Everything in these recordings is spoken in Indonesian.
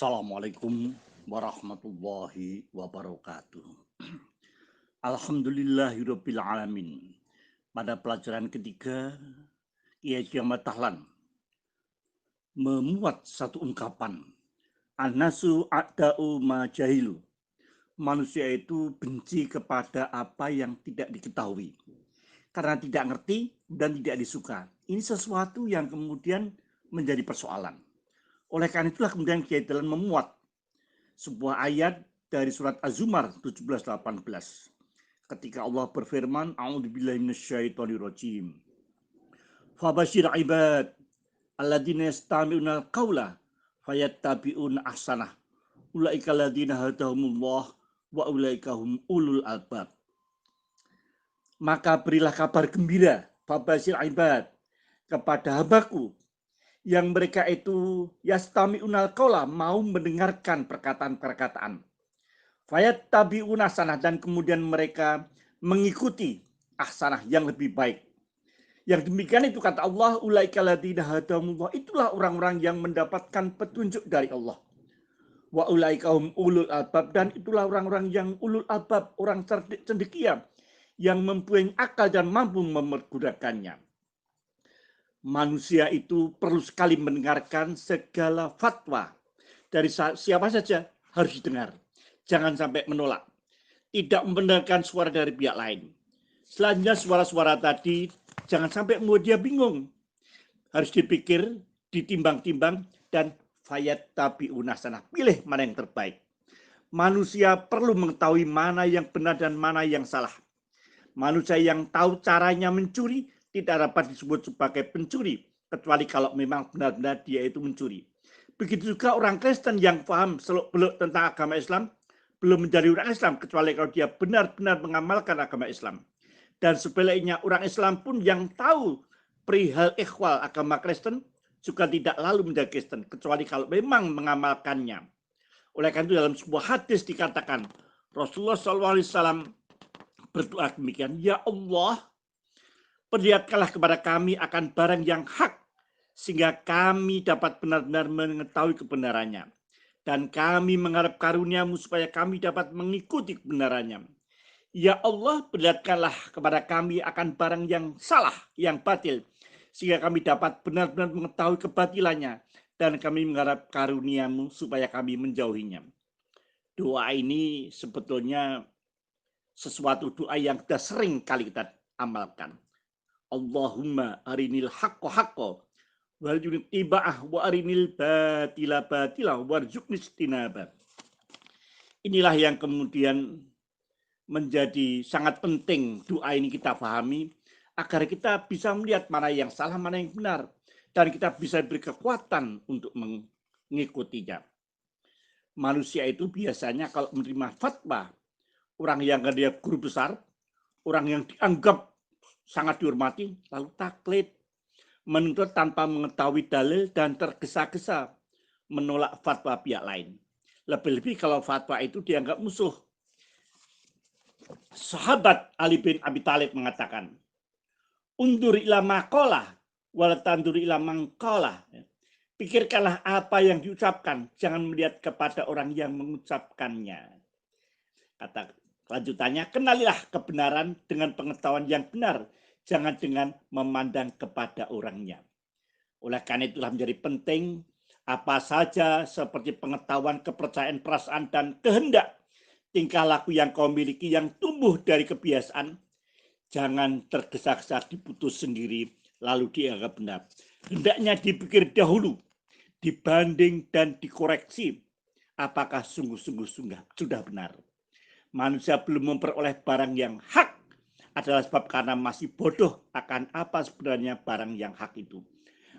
Assalamualaikum warahmatullahi wabarakatuh. Alhamdulillahirabbil alamin. Pada pelajaran ketiga, Kiai Kiamat Tahlan memuat satu ungkapan. An-nasu a'da'u ma jahilu. Manusia itu benci kepada apa yang tidak diketahui. Karena tidak ngerti dan tidak disuka. Ini sesuatu yang kemudian menjadi persoalan. Oleh karena itulah kemudian Kiai Tahlan memuat sebuah ayat dari surat Az-Zumar 17-18. Ketika Allah berfirman, A'udzubillahi minasyaitonirrajim. Fabashir ibad alladzina yastami'una al-qaula fayattabi'una ahsanah. Ulaika alladzina hadahumullah wa ulaika hum ulul albab. Maka berilah kabar gembira, fabashir ibad, kepada hambaku yang mereka itu yastami'unal qaula, mau mendengarkan perkataan-perkataan. Fayattabi'una ahsanah, dan kemudian mereka mengikuti ahsanah yang lebih baik. Yang demikian itu kata Allah, ulaika ladzina hadahumullah, itulah orang-orang yang mendapatkan petunjuk dari Allah. Wa ulaika hum ulul albab, dan itulah orang-orang yang ulul albab, orang cendekia yang mempunyai akal dan mampu mempergunakannya. Manusia itu perlu sekali mendengarkan segala fatwa dari siapa saja, harus didengar. Jangan sampai menolak. Tidak mendengarkan suara dari pihak lain. Selanjutnya suara-suara tadi jangan sampai membuat dia bingung. Harus dipikir, ditimbang-timbang, dan fayattabi'una ahsanah. Pilih mana yang terbaik. Manusia perlu mengetahui mana yang benar dan mana yang salah. Manusia yang tahu caranya mencuri tidak dapat disebut sebagai pencuri, kecuali kalau memang benar-benar dia itu mencuri. Begitu juga orang Kristen yang paham seluk-beluk tentang agama Islam, belum menjadi orang Islam, kecuali kalau dia benar-benar mengamalkan agama Islam. Dan sebaliknya orang Islam pun yang tahu perihal ikhwal agama Kristen, juga tidak lalu menjadi Kristen, kecuali kalau memang mengamalkannya. Oleh karena itu dalam sebuah hadis dikatakan, Rasulullah SAW berdoa demikian, ya Allah, perlihatkanlah kepada kami akan barang yang hak, sehingga kami dapat benar-benar mengetahui kebenarannya. Dan kami mengharap karunia-Mu supaya kami dapat mengikuti kebenarannya. Ya Allah, perlihatkanlah kepada kami akan barang yang salah, yang batil, sehingga kami dapat benar-benar mengetahui kebatilannya. Dan kami mengharap karunia-Mu supaya kami menjauhinya. Doa ini sebetulnya sesuatu doa yang sudah sering kali kita amalkan. Allahumma arinil haqqo haqqo warzuqni tiba'ah wa arinil batila batila warzuqni istinabah. Inilah yang kemudian menjadi sangat penting doa ini kita pahami agar kita bisa melihat mana yang salah, mana yang benar, dan kita bisa beri kekuatan untuk mengikutinya. Manusia itu biasanya kalau menerima fatwa, orang yang dia guru besar, orang yang dianggap sangat dihormati, lalu taklid, menuntut tanpa mengetahui dalil dan tergesa-gesa menolak fatwa pihak lain. Lebih-lebih kalau fatwa itu dianggap musuh. Sahabat Ali bin Abi Thalib mengatakan, undur ila maqalah wala tandur ila mangqalah. Pikirkanlah apa yang diucapkan, jangan melihat kepada orang yang mengucapkannya. Kata lanjutannya, kenalilah kebenaran dengan pengetahuan yang benar, jangan dengan memandang kepada orangnya. Oleh karena itulah menjadi penting apa saja seperti pengetahuan, kepercayaan, perasaan, dan kehendak, tingkah laku yang kau miliki yang tumbuh dari kebiasaan, jangan tergesa-gesa diputus sendiri lalu dianggap benar. Hendaknya dipikir dahulu, dibanding dan dikoreksi apakah sungguh-sungguh sudah benar. Manusia belum memperoleh barang yang hak adalah sebab karena masih bodoh akan apa sebenarnya barang yang hak itu.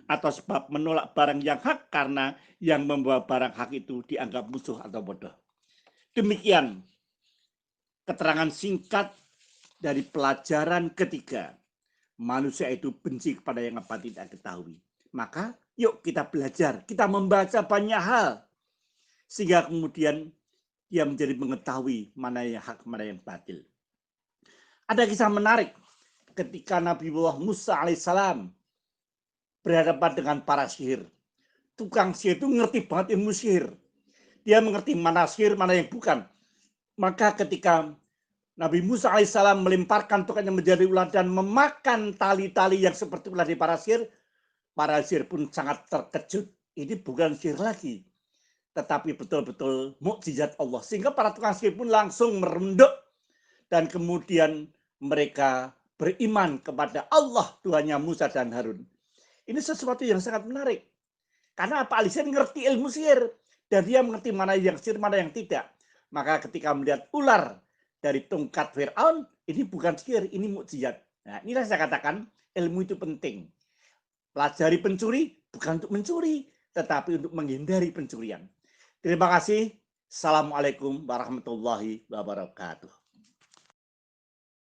Atau sebab menolak barang yang hak karena yang membawa barang hak itu dianggap musuh atau bodoh. Demikian keterangan singkat dari pelajaran ketiga. Manusia itu benci kepada yang apa tidak ketahui. Maka yuk kita belajar, kita membaca banyak hal. Sehingga kemudian dia menjadi mengetahui mana yang hak, mana yang batil. Ada kisah menarik ketika Nabi Musa alaihissalam berhadapan dengan para sihir. Tukang sihir itu ngerti banget ilmu sihir. Dia mengerti mana sihir, mana yang bukan. Maka ketika Nabi Musa alaihissalam melemparkan tongkatnya menjadi ular dan memakan tali-tali yang seperti ular di para sihir pun sangat terkejut. Ini bukan sihir lagi, tetapi betul-betul mukjizat Allah. Sehingga para tukang sihir pun langsung merunduk dan kemudian mereka beriman kepada Allah Tuhannya Musa dan Harun. Ini sesuatu yang sangat menarik. Karena apa? Al-Lisan ngerti ilmu sihir dan dia mengerti mana yang sihir, mana yang tidak. Maka ketika melihat ular dari tongkat Fir'aun, ini bukan sihir, ini mukjizat. Nah, inilah saya katakan ilmu itu penting. Pelajari pencuri bukan untuk mencuri, tetapi untuk menghindari pencurian. Terima kasih. Assalamualaikum warahmatullahi wabarakatuh.